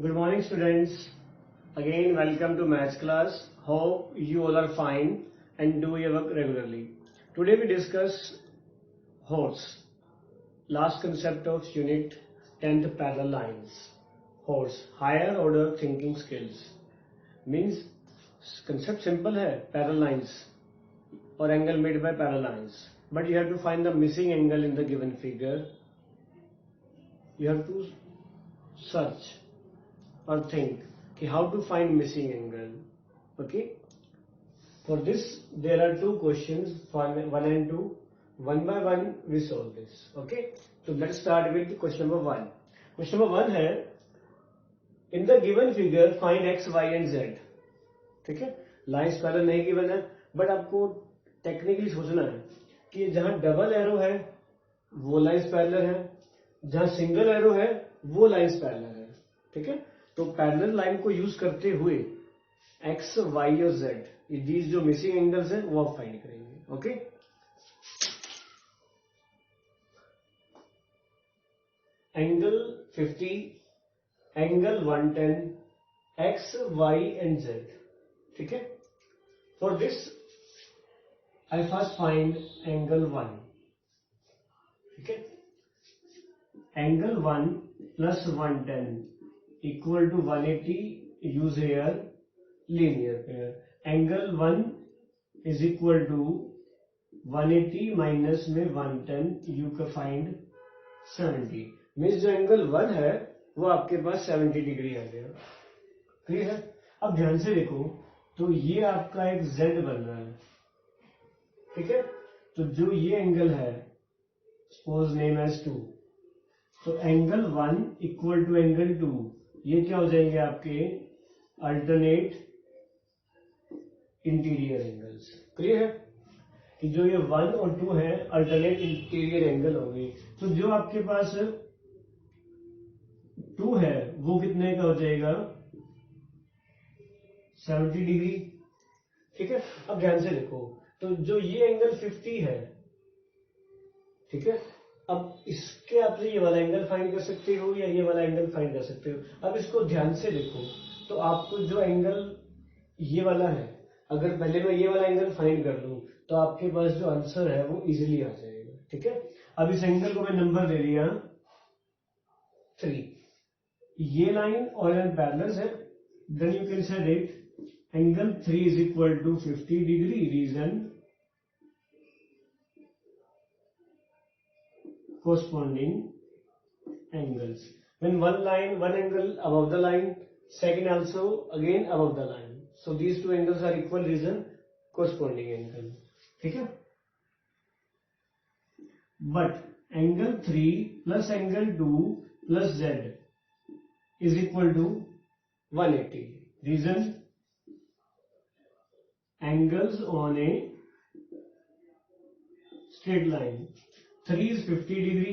Good morning, students. Again, welcome to maths class. Hope you all are fine and do your work regularly. Today we discuss horse. Last concept of unit 10th parallel lines. Horse, higher order thinking skills. Means concept simple है, parallel lines or angle made by parallel lines. But you have to find the missing angle in the given figure. You have to search or think how to find missing angle. Okay, for this there are two questions, 1 and 2. One by one we solve this. Okay, so let's start with question number 1. Question number 1 है, in the given figure find x, y and z. ठीक है, lines parallel नहीं given है, but आपको technically सोचना है कि जहां डबल एरो है वो लाइन्स पैरेलल है, जहां सिंगल एरो है वो लाइन्स पैरेलल है. ठीक है, तो पैरेलल लाइन को यूज करते हुए एक्स, वाई और जेड, these जो मिसिंग एंगल्स हैं वो आप फाइंड करेंगे. Okay, angle 50, angle 110, x, y and z. ठीक है, for this I first find angle 1. ठीक है, angle 1 plus 110 equal to 180. use here linear pair. Angle 1 is equal to 180 minus में 110, you can find 70. मीन्स जो angle 1 है वो आपके पास 70 degree आ गया. क्लियर है? अब ध्यान से देखो, तो ये आपका एक z बन रहा है. ठीक है, तो जो ये एंगल है सपोज नेम एज 2, तो एंगल 1 इक्वल टू एंगल 2, ये क्या हो जाएंगे आपके अल्टरनेट इंटीरियर एंगल्स. क्लियर है कि जो ये 1 और 2 है अल्टरनेट इंटीरियर एंगल होंगे. तो जो आपके पास 2 है वो कितने का हो जाएगा, 70 डिग्री. ठीक है, अब ध्यान से देखो, तो जो ये एंगल 50 है, ठीक है, अब इसके आप ये वाला एंगल फाइंड कर सकते हो या ये वाला एंगल फाइंड कर सकते हो. अब इसको ध्यान से देखो, तो आपको जो एंगल ये वाला है, अगर पहले मैं ये वाला एंगल फाइंड कर लूं तो आपके पास जो आंसर है वो इजीली आ जाएगा. ठीक है, अब इस एंगल को मैं नंबर दे दिया 3. ये लाइन और लाइन पैरेलल है, then you can say that angle 3 is equal to 50 degree. Reason corresponding angles. When one angle above the line, second also again above the line. So these two angles are equal, reason corresponding angle. ठीक है, but angle 3 plus angle 2 plus z is equal to 180. Reason angles on a straight line. 3 is 50 degree,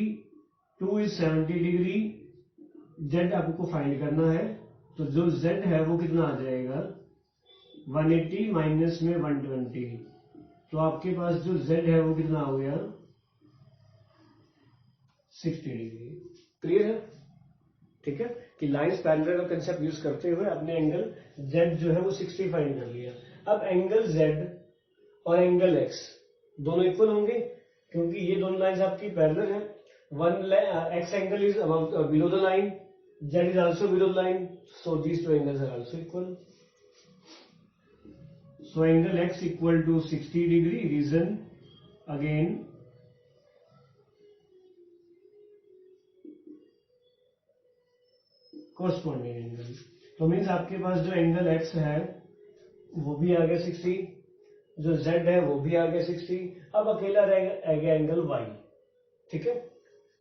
2 is 70 degree. z आपको find करना है, तो जो z है वो कितना आ जाएगा, 180 माइनस में 120. तो आपके पास जो z है वो कितना हो गया, 60 डिग्री. क्लियर है? ठीक है, कि लाइंस पैरेलल का कंसेप्ट यूज करते हुए अपने एंगल z जो है वो 60 फाइंड कर लिया. अब एंगल z और एंगल x दोनों इक्वल होंगे क्योंकि ये दोनों लाइन्स आपकी पैरेलल है. One x angle is below the line, z is also below the line, so these two angles are also equal. So angle x equal to 60 degree. Reason again corresponding angle. तो means आपके पास जो angle x है वो भी आ गया 60, जो z है वो भी आ गया 60. अब अकेला रह गया एंगल y. ठीक है,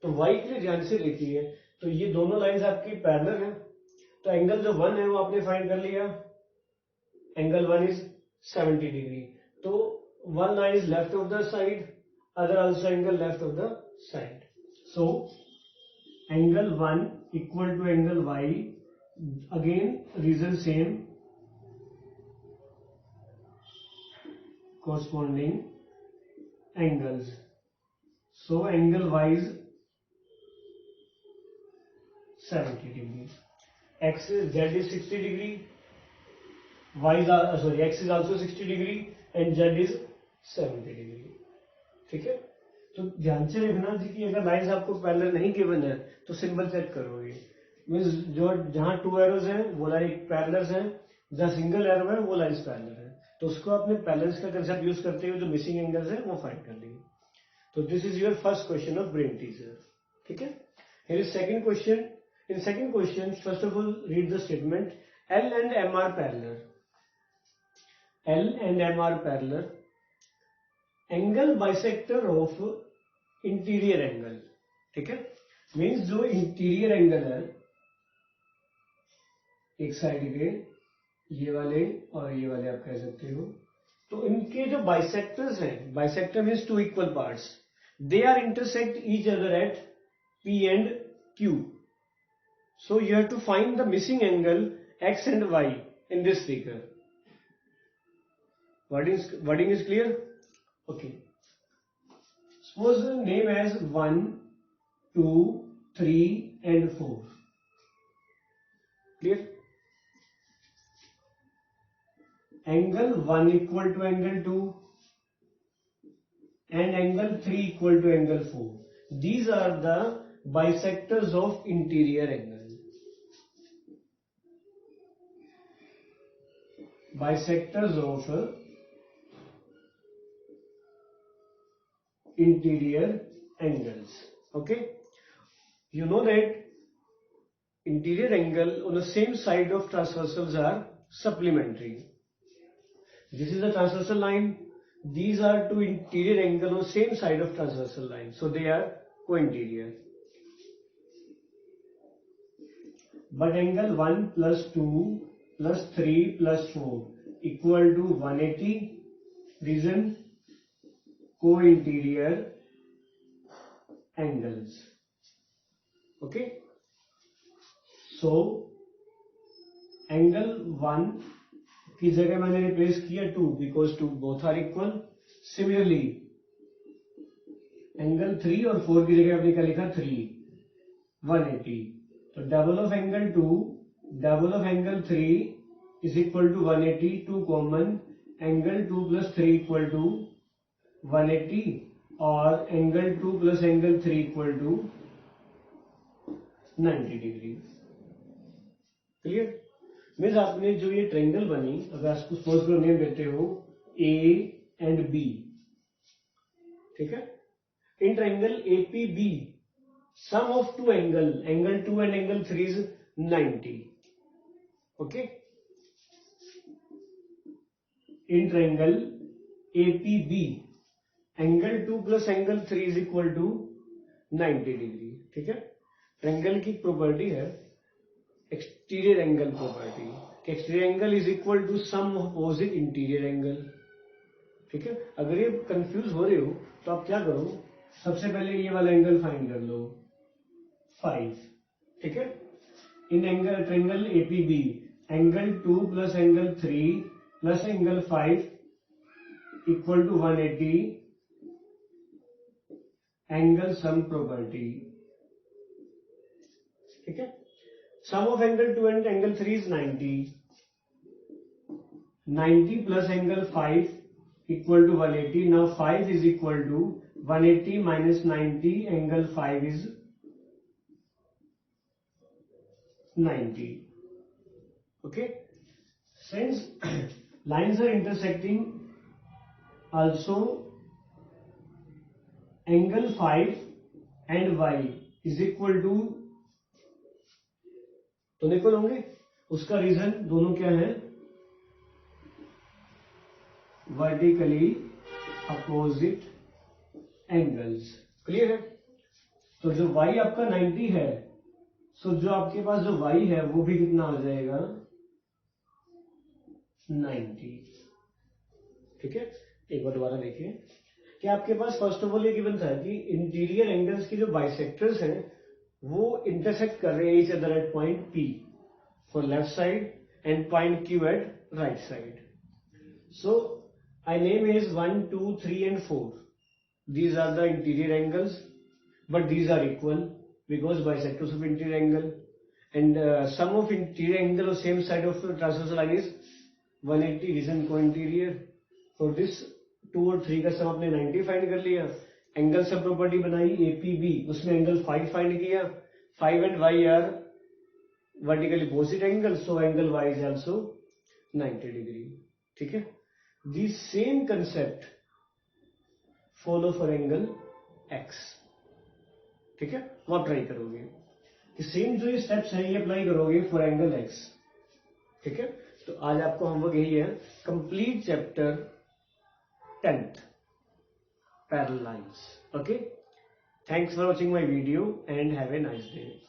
तो y के लिए ध्यान से देखिए, तो ये दोनों लाइंस आपकी पैरेलल है, तो एंगल जो 1 है वो आपने फाइंड कर लिया, एंगल 1 इज 70 डिग्री. तो one line is left of the side, other also angle left of the side. So angle 1 equal to angle y, again reason same, corresponding angles. So angle y is 70 degree. x is 60 degree, x is also 60 degree and z is 70 degree. ठीक है, तो ध्यान से देखना जी कि अगर lines आपको parallel नहीं गिवन है तो सिंबल चेक करोगे. मीन्स जो जहां टू एरोज हैं वो लाइन पैरेलल्स हैं, जहां सिंगल एरो है वो लाइंस पैरेलल है, तो उसको अपने पैरेलल्स का कंसेप्ट यूज करते हुए जो मिसिंग एंगल्स है वो फाइंड कर लेंगे. तो this is your first question of brain teaser. ठीक है, here is second question. In second question first of all read the statement. L and M are parallel. L and M are parallel. Angle bisector of interior angle. ठीक है, means जो interior angle है एक side के ये वाले और ये वाले आप कह सकते हो, तो इनके जो बाइसेक्टर्स हैं, bisector means two equal parts, they are intersect each other at P and Q. So you have to find the missing angle X and Y in this figure. Wording is clear? Okay. Suppose name as 1, 2, 3 and 4. Clear? Angle 1 equal to angle 2 and angle 3 equal to angle 4. These are the bisectors of interior angle. Bisectors of interior angles. Okay, you know that interior angle on the same side of transversals are supplementary. This is a transversal line, these are two interior angle on same side of transversal line, so they are co-interior. But angle 1 plus 2 plus 3 plus 4 equal to 180. Reason? Co-interior angles. Okay, so angle 1 की जगह मैंने replace किया 2 because 2 both are equal. Similarly angle 3 और 4 की जगह आपने क्या लिखा 3, 180. तो double of angle 2 double of angle 3 is equal to 180. 2 common, angle 2 plus 3 equal to 180 और angle 2 plus angle 3 equal to 90 degree. Clear? Means आपने जो ये ट्रायंगल बनी, अगर आपको सपोज करो नेम देते हो A एंड B. ठीक है, in triangle APB sum of two angle 2 and angle 3 is 90. Okay, in triangle APB angle 2 plus angle 3 is equal to 90 degree. ठीक है, ट्रायंगल की प्रॉपर्टी है exterior angle property. Exterior angle is equal to sum opposite interior angle. ठीक है, अगर ये confuse हो रहे हो तो आप क्या करो, सबसे पहले ये वाला एंगल फाइंड कर लो 5. ठीक है, इन angle triangle APB angle 2 plus angle 3 plus angle 5 equal to 180 angle sum property. ठीक है, sum of angle 2 and angle 3 is 90. 90 plus angle 5 equal to 180. Now 5 is equal to 180 minus 90. Angle 5 is 90. Okay, since lines are intersecting, also angle 5 and y is equal to, तो equal होंगे. उसका reason दोनों क्या है, vertically opposite angles. Clear है? तो जो y आपका 90 है, सो जो आपके पास जो y है वो भी कितना हो जाएगा 90. ठीक है, एक बार दोबारा देखिए कि आपके पास फर्स्ट ऑफ ऑल ये गिवन था कि इंटीरियर एंगल्स के जो बाइसेक्टर्स हैं वो इंटरसेक्ट कर रहे हैं each other at point P for left side and point Q at right side. So I name is 1, 2, 3 and 4. These are the interior angles, but these are equal because bisectors of interior angle. and sum of interior angle of same side of the transversal line is 180 reason को interior. For this 2 और 3 का सम आपने 90 find कर लिया. Angle सब property बनाई APB, उसमें angle 5 find किया. 5 and y are vertically opposite angle, so angle y is also 90 degree. ठीक है. The same concept follow for angle x. ठीक है. वो आप ट्राई करोगे कि सेम जो ये स्टेप्स हैं ये अप्लाई करोगे फॉर एंगल x. ठीक है. तो आज आपको होमवर्क यही है, complete chapter 10th parallel lines. Okay. Thanks for watching my video and have a nice day.